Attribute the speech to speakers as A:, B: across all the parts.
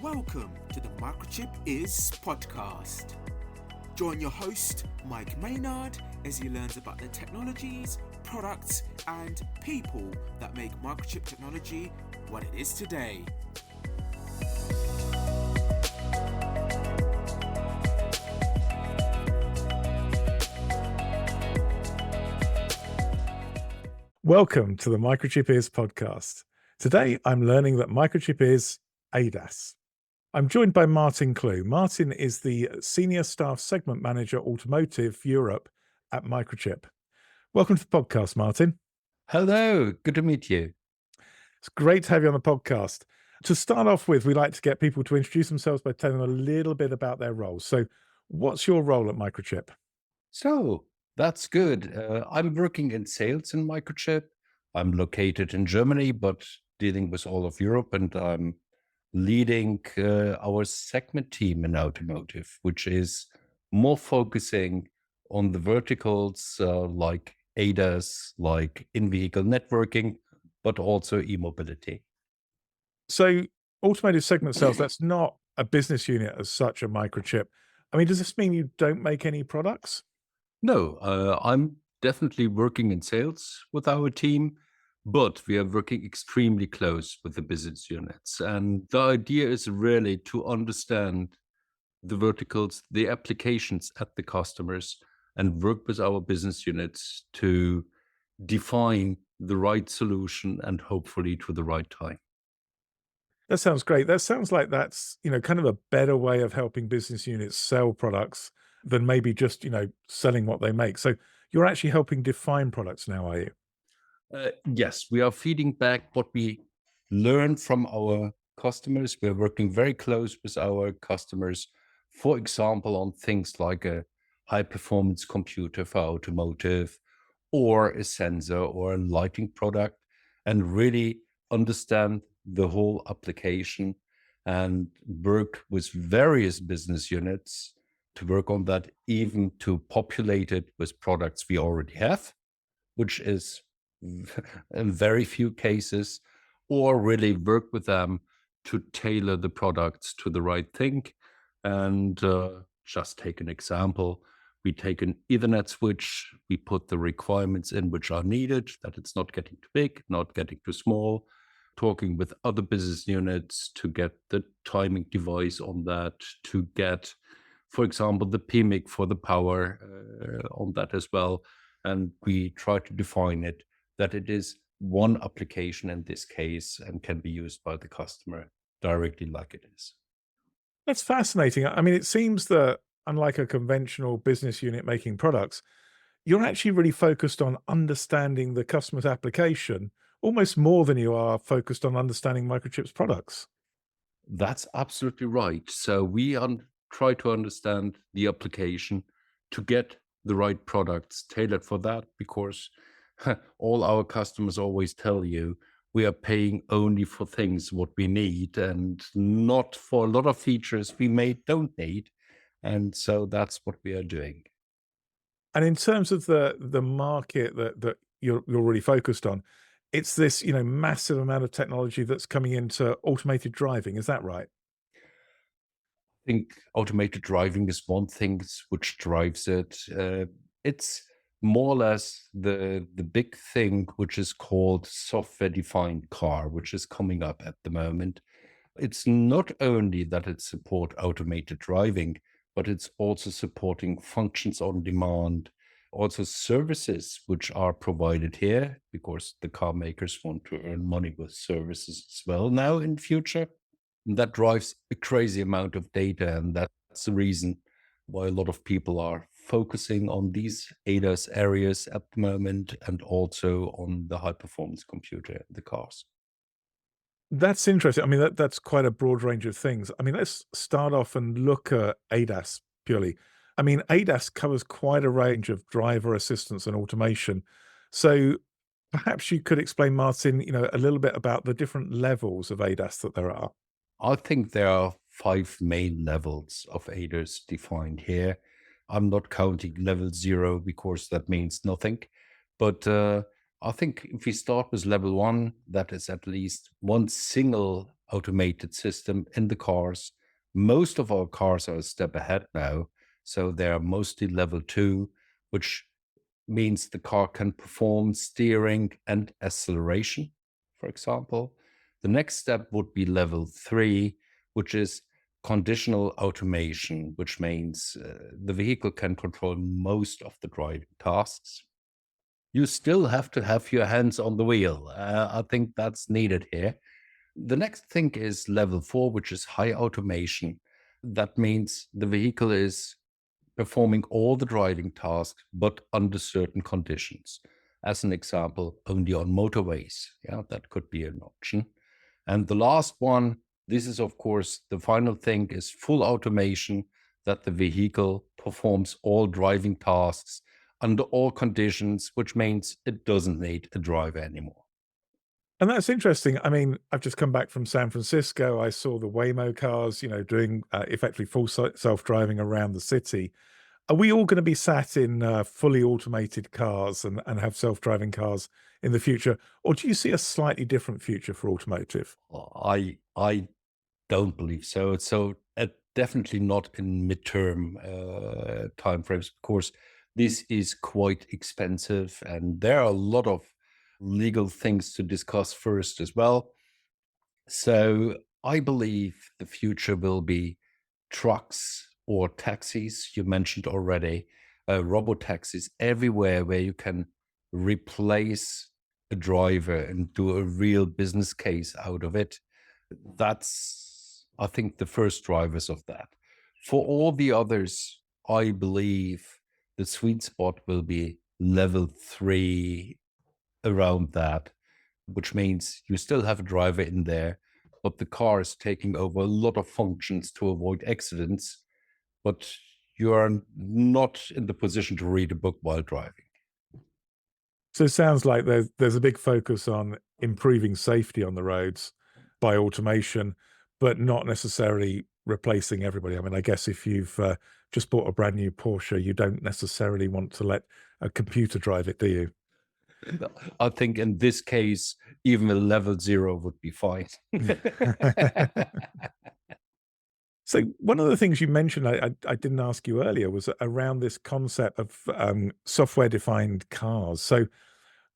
A: Welcome to the Microchip Is podcast. Join your host, Mike Maynard, as he learns about the technologies, products, and people that make microchip technology what it is today.
B: Welcome to the Microchip Is podcast. Today, I'm learning that Microchip is ADAS. I'm joined by Martin Klewe. Martin is the Senior Staff Segment Manager, Automotive Europe at Microchip. Welcome to the podcast, Martin.
C: Hello, good to meet you.
B: It's great to have you on the podcast. To start off with, we like to get people to introduce themselves by telling a little bit about their roles. So what's your role at Microchip?
C: So that's good. I'm working in sales in Microchip. I'm located in Germany, but dealing with all of Europe, and I'm leading our segment team in automotive, which is more focusing on the verticals like ADAS, like in-vehicle networking, but also e-mobility.
B: So automotive segment sales, that's not a business unit as such at Microchip. I mean, does this mean you don't make any products?
C: No, I'm definitely working in sales with our team, but we are working extremely close with the business units. And the idea is really to understand the verticals, the applications at the customers, and work with our business units to define the right solution and hopefully to the right time.
B: That sounds great. That sounds like that's, kind of a better way of helping business units sell products than maybe just, selling what they make. So you're actually helping define products now, are you?
C: Yes, we are feeding back what we learn from our customers. We're working very close with our customers, for example, on things like a high-performance computer for automotive, or a sensor or a lighting product, and really understand the whole application and work with various business units to work on that, even to populate it with products we already have, which is in very few cases, or really work with them to tailor the products to the right thing. And just take an example. We take an Ethernet switch, we put the requirements in which are needed, that it's not getting too big, not getting too small, talking with other business units to get the timing device on that, to get, for example, the PMIC for the power on that as well. And we try to define it that it is one application in this case and can be used by the customer directly like it is.
B: That's fascinating. I mean, it seems that unlike a conventional business unit making products, you're actually really focused on understanding the customer's application almost more than you are focused on understanding Microchip's products.
C: That's absolutely right. So we try to understand the application to get the right products tailored for that, because all our customers always tell you we are paying only for things what we need and not for a lot of features we don't need. And so that's what we are doing.
B: And in terms of the market that you're really focused on, it's this, massive amount of technology that's coming into automated driving. Is that right?
C: I think automated driving is one thing which drives it. It's more or less the big thing which is called software-defined car, which is coming up at the moment. It's not only that it supports automated driving, but it's also supporting functions on demand, also services which are provided here, because the car makers want to earn money with services as well now in future. And that drives a crazy amount of data, and that's the reason why a lot of people are focusing on these ADAS areas at the moment, and also on the high-performance computer in the cars.
B: That's interesting. I mean, that's quite a broad range of things. I mean, let's start off and look at ADAS purely. I mean, ADAS covers quite a range of driver assistance and automation. So perhaps you could explain, Martin, a little bit about the different levels of ADAS that there are.
C: I think there are 5 main levels of ADAS defined here. I'm not counting level 0 because that means nothing. But I think if we start with level 1, that is at least one single automated system in the cars. Most of our cars are a step ahead now. So they are mostly level 2, which means the car can perform steering and acceleration, for example. The next step would be level 3, which is conditional automation, which means the vehicle can control most of the driving tasks. You still have to have your hands on the wheel. I think that's needed here. The next thing is level 4, which is high automation. That means the vehicle is performing all the driving tasks, but under certain conditions. As an example, only on motorways. Yeah, that could be an option. And the last one, this is of course the final thing, is full automation, that the vehicle performs all driving tasks under all conditions, which means it doesn't need a driver anymore.
B: And that's interesting. I mean, I've just come back from San Francisco. I saw the Waymo cars, doing effectively full self-driving around the city. Are we all going to be sat in fully automated cars and have self-driving cars in the future? Or do you see a slightly different future for automotive?
C: I don't believe so. So definitely not in midterm timeframes. Of course, this is quite expensive, and there are a lot of legal things to discuss first as well. So I believe the future will be trucks or taxis. You mentioned already robo-taxis everywhere, where you can replace a driver and do a real business case out of it. That's, I think, the first drivers of that. For all the others, I believe the sweet spot will be level 3, around that, which means you still have a driver in there, but the car is taking over a lot of functions to avoid accidents, but you are not in the position to read a book while driving.
B: So it sounds like there's a big focus on improving safety on the roads by automation, but not necessarily replacing everybody. I mean, I guess if you've just bought a brand new Porsche, you don't necessarily want to let a computer drive it, do you?
C: I think in this case, even a level 0 would be fine.
B: So one of the things you mentioned, I didn't ask you earlier, was around this concept of software-defined cars. So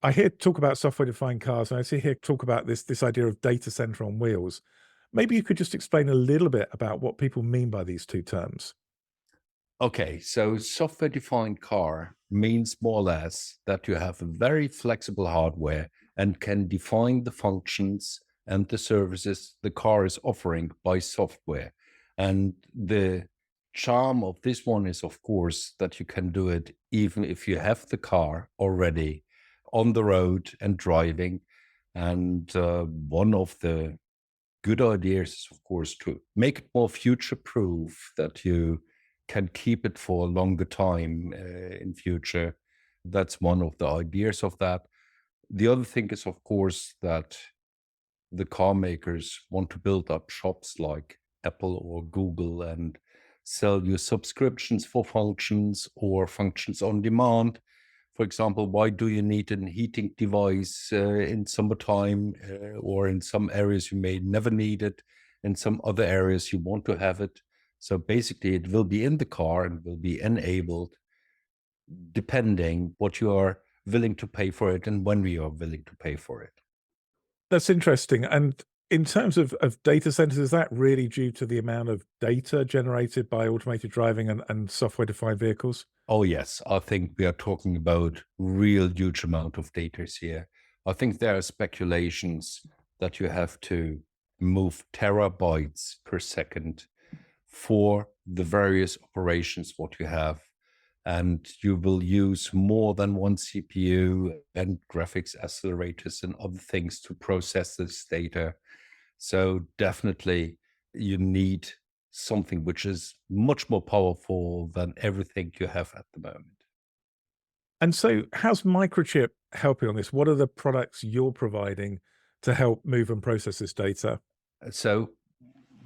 B: I hear talk about software-defined cars, and I see here talk about this idea of data center on wheels. Maybe you could just explain a little bit about what people mean by these two terms.
C: Okay, so software-defined car means more or less that you have a very flexible hardware and can define the functions and the services the car is offering by software. And the charm of this one is, of course, that you can do it even if you have the car already on the road and driving. And one of the good ideas is, of course, to make it more future-proof, that you can keep it for a longer time in future. That's one of the ideas of that. The other thing is, of course, that the car makers want to build up shops like Apple or Google and sell you subscriptions for functions or functions on demand. For example, why do you need a heating device in summertime, or in some areas you may never need it, in some other areas you want to have it. So basically it will be in the car and will be enabled depending what you are willing to pay for it and when we are willing to pay for it.
B: That's interesting. And in terms of data centers, is that really due to the amount of data generated by automated driving and software-defined vehicles?
C: Oh, yes. I think we are talking about real huge amount of data here. I think there are speculations that you have to move terabytes per second for the various operations what you have. And you will use more than one CPU and graphics accelerators and other things to process this data. So definitely you need something which is much more powerful than everything you have at the moment.
B: And so how's Microchip helping on this? What are the products you're providing to help move and process this data?
C: So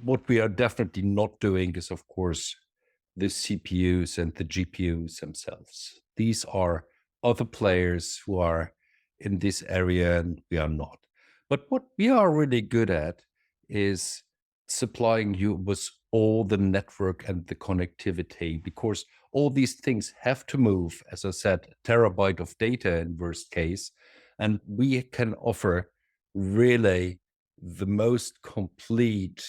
C: what we are definitely not doing is, of course, the CPUs and the GPUs themselves. These are other players who are in this area, and we are not. But what we are really good at is supplying you with all the network and the connectivity, because all these things have to move, as I said, a terabyte of data in worst case. And we can offer really the most complete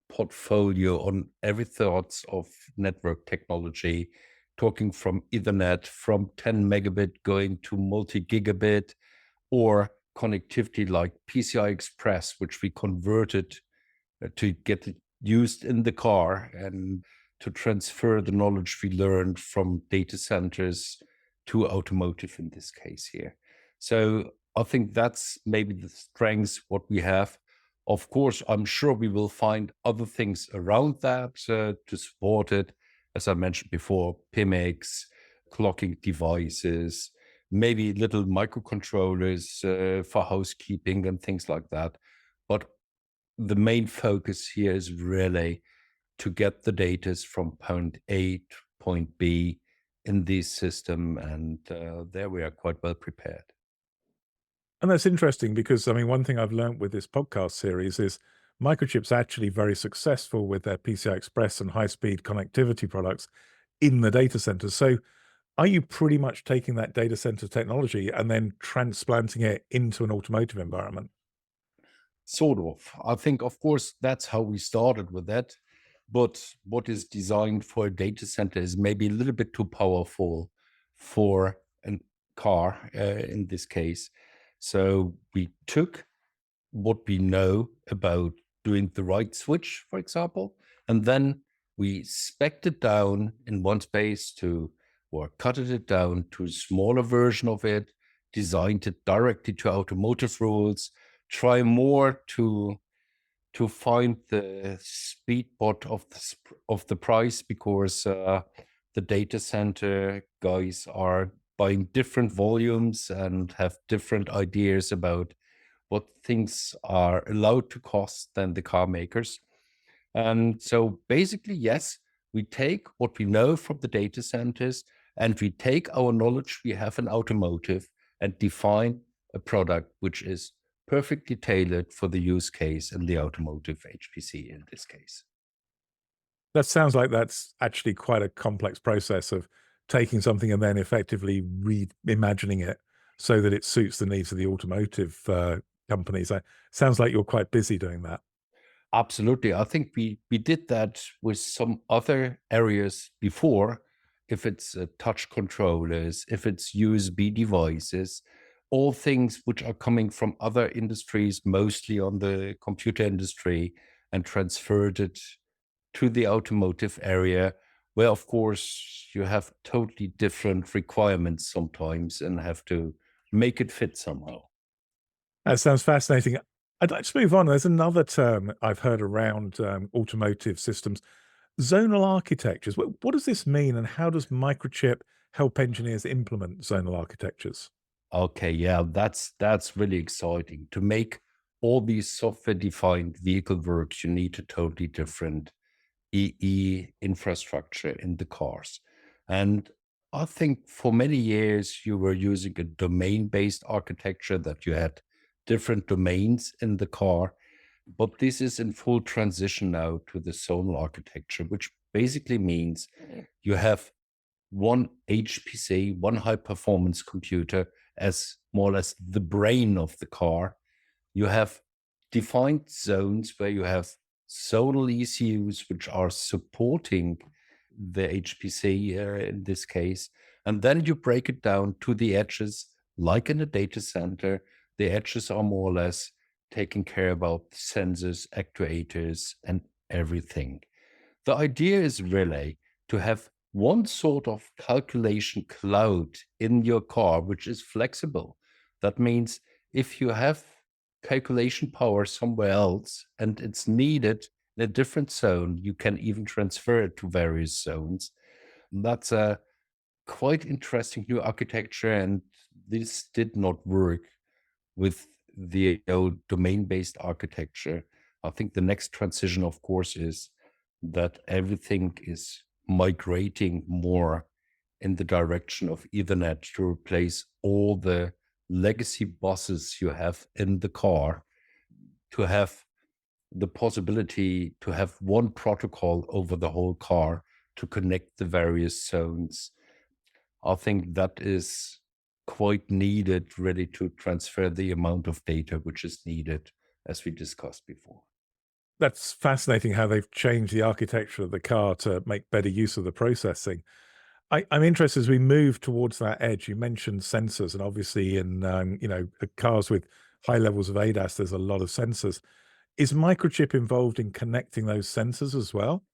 C: portfolio on every sorts of network technology, talking from Ethernet, from 10 megabit going to multi-gigabit, or connectivity like PCI Express, which we converted to get it used in the car and to transfer the knowledge we learned from data centers to automotive in this case here. So I think that's maybe the strengths what we have. Of course, I'm sure we will find other things around that to support it. As I mentioned before, PIMX, clocking devices, maybe little microcontrollers for housekeeping and things like that. But the main focus here is really to get the data from point A to point B in this system. And there we are quite well prepared.
B: And that's interesting because, I mean, one thing I've learned with this podcast series is Microchip's actually very successful with their PCI Express and high-speed connectivity products in the data center. So are you pretty much taking that data center technology and then transplanting it into an automotive environment?
C: Sort of. I think, of course, that's how we started with that. But what is designed for a data center is maybe a little bit too powerful for a car in this case. So we took what we know about doing the right switch, for example, and then we spec'd it down in one space or cutted it down to a smaller version of it, designed it directly to automotive rules, try more to find the sweet spot of the price, because the data center guys are buying different volumes and have different ideas about what things are allowed to cost than the car makers. And so basically, yes, we take what we know from the data centers and we take our knowledge we have in automotive and define a product which is perfectly tailored for the use case in the automotive HPC in this case.
B: That sounds like that's actually quite a complex process of taking something and then effectively reimagining it so that it suits the needs of the automotive companies. Sounds like you're quite busy doing that.
C: Absolutely. I think we did that with some other areas before, if it's touch controllers, if it's USB devices, all things which are coming from other industries, mostly on the computer industry, and transferred it to the automotive area, where, of course, you have totally different requirements sometimes and have to make it fit somehow.
B: That sounds fascinating. I'd like to move on. There's another term I've heard around automotive systems, zonal architectures. What does this mean, and how does Microchip help engineers implement zonal architectures?
C: Okay, yeah, that's really exciting. To make all these software-defined vehicle work, you need a totally different EE infrastructure in the cars. And I think for many years you were using a domain-based architecture, that you had different domains in the car. But this is in full transition now to the zonal architecture, which basically means you have one HPC, one high performance computer, as more or less the brain of the car. You have defined zones where you have zonal ECUs which are supporting the HPC in this case. And then you break it down to the edges, like in a data center. The edges are more or less taking care about sensors, actuators, and everything. The idea is really to have one sort of calculation cloud in your car, which is flexible. That means if you have calculation power somewhere else and it's needed in a different zone, you can even transfer it to various zones. And that's a quite interesting new architecture, and this did not work with the old domain-based architecture. I think the next transition, of course, is that everything is migrating more in the direction of Ethernet to replace all the legacy buses you have in the car, to have the possibility to have one protocol over the whole car to connect the various zones. I think that is quite needed really to transfer the amount of data which is needed, as we discussed before.
B: That's fascinating how they've changed the architecture of the car to make better use of the processing. I'm interested as we move towards that edge. You mentioned sensors, and obviously in cars with high levels of ADAS, there's a lot of sensors. Is Microchip involved in connecting those sensors as well?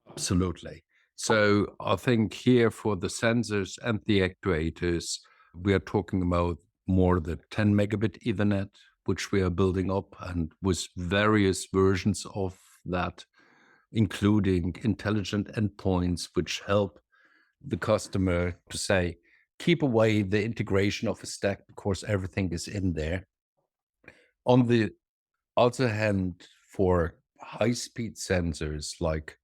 C: Absolutely. So I think here for the sensors and the actuators, we are talking about more the 10 megabit Ethernet, which we are building up, and with various versions of that, including intelligent endpoints, which help the customer to say, keep away the integration of a stack because everything is in there. On the other hand, for high-speed sensors like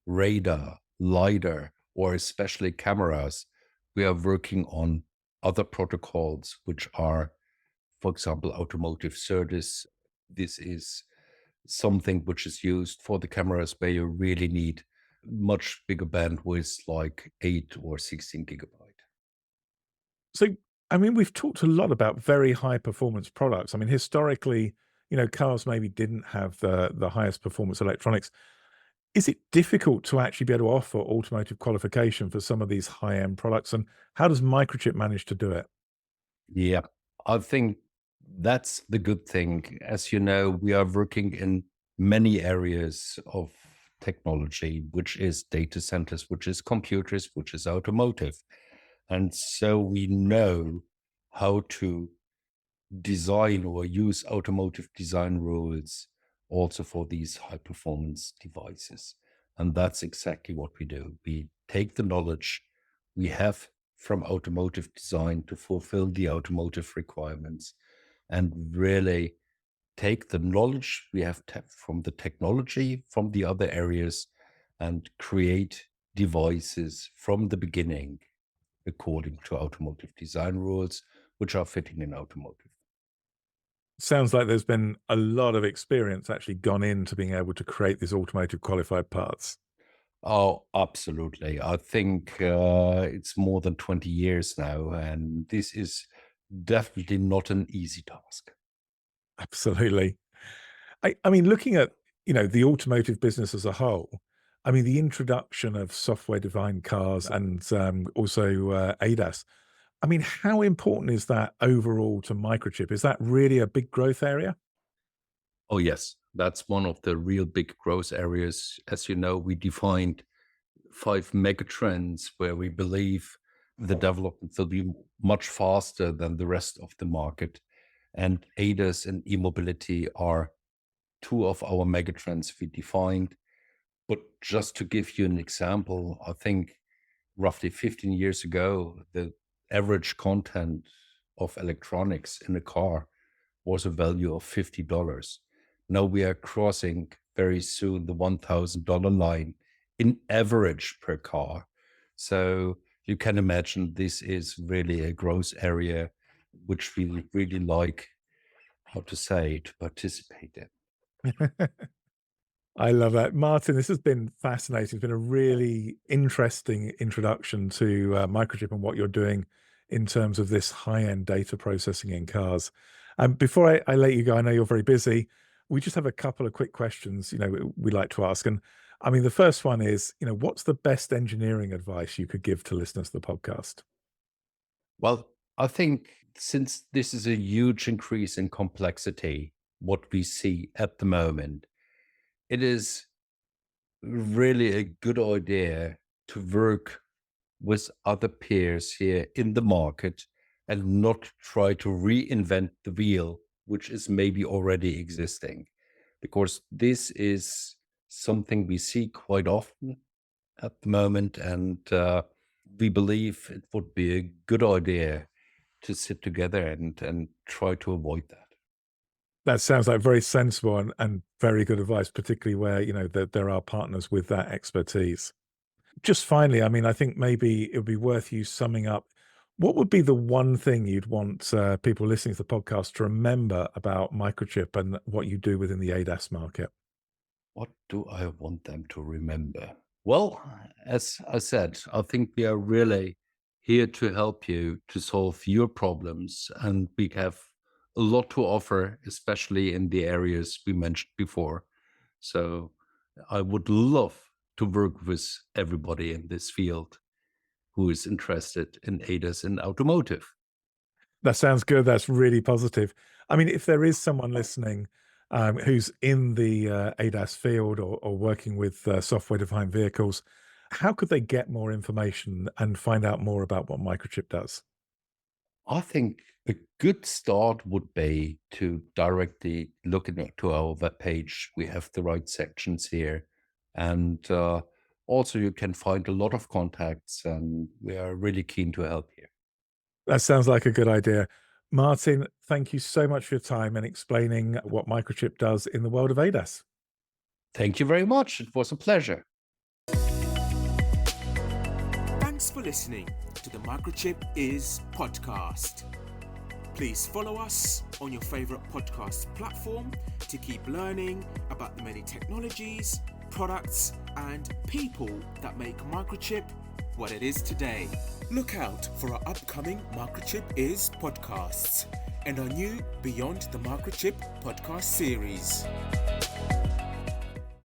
C: radar, LiDAR, or especially cameras, we are working on other protocols, which are, for example, automotive SerDes. This is something which is used for the cameras where you really need much bigger bandwidth, like 8 or 16 gigabyte.
B: So, I mean, we've talked a lot about very high performance products. I mean, historically, cars maybe didn't have the highest performance electronics. Is it difficult to actually be able to offer automotive qualification for some of these high-end products? And how does Microchip manage to do it?
C: Yeah, I think that's the good thing. As you know, we are working in many areas of technology, which is data centers, which is computers, which is automotive. And so we know how to design or use automotive design rules also for these high performance devices. And that's exactly what we do. We take the knowledge we have from automotive design to fulfill the automotive requirements and really take the knowledge we have tapped from the technology from the other areas and create devices from the beginning according to automotive design rules, which are fitting in automotive.
B: Sounds like there's been a lot of experience actually gone into being able to create these automotive qualified parts.
C: Oh, absolutely. I think it's more than 20 years now, and this is definitely not an easy task.
B: Absolutely. I mean, looking at, the automotive business as a whole, I mean, the introduction of software-defined cars and also ADAS, I mean, how important is that overall to Microchip? Is that really a big growth area?
C: Oh, yes, that's one of the real big growth areas. As you know, we defined 5 megatrends where we believe the development will be much faster than the rest of the market. And ADAS and e-mobility are 2 of our megatrends we defined. But just to give you an example, I think roughly 15 years ago, the average content of electronics in a car was a value of $50. Now we are crossing very soon the $1,000 line in average per car. So you can imagine this is really a growth area which we really like, how to say, to participate in.
B: I love that. Martin, this has been fascinating. It's been a really interesting introduction to Microchip and what you're doing in terms of this high-end data processing in cars. Before I let you go, I know you're very busy. We just have a couple of quick questions, we like to ask. And I mean, the first one is, what's the best engineering advice you could give to listeners to the podcast?
C: Well, I think since this is a huge increase in complexity, what we see at the moment, it is really a good idea to work with other peers here in the market and not try to reinvent the wheel, which is maybe already existing, because this is something we see quite often at the moment. And we believe it would be a good idea to sit together and try to avoid that.
B: That sounds like very sensible and very good advice, particularly where, that there are partners with that expertise. Just finally, I mean, I think maybe it would be worth you summing up What would be the one thing you'd want people listening to the podcast to remember about Microchip and what you do within the ADAS market?
C: What do I want them to remember? Well, as I said, I think we are really here to help you to solve your problems, and we have a lot to offer, especially in the areas we mentioned before. So I would love to work with everybody in this field who is interested in ADAS in automotive.
B: That sounds good. That's really positive. I mean, if there is someone listening who's in the ADAS field or working with software-defined vehicles, how could they get more information and find out more about what Microchip does?
C: I think a good start would be to directly look into our webpage. We have the right sections here. And also, you can find a lot of contacts, and we are really keen to help you.
B: That sounds like a good idea. Martin, thank you so much for your time and explaining what Microchip does in the world of ADAS.
C: Thank you very much. It was a pleasure.
A: Thanks for listening to the Microchip Is podcast. Please follow us on your favorite podcast platform to keep learning about the many technologies, products, and people that make Microchip what it is today. Look out for our upcoming Microchip Is podcasts and our new Beyond the Microchip podcast series.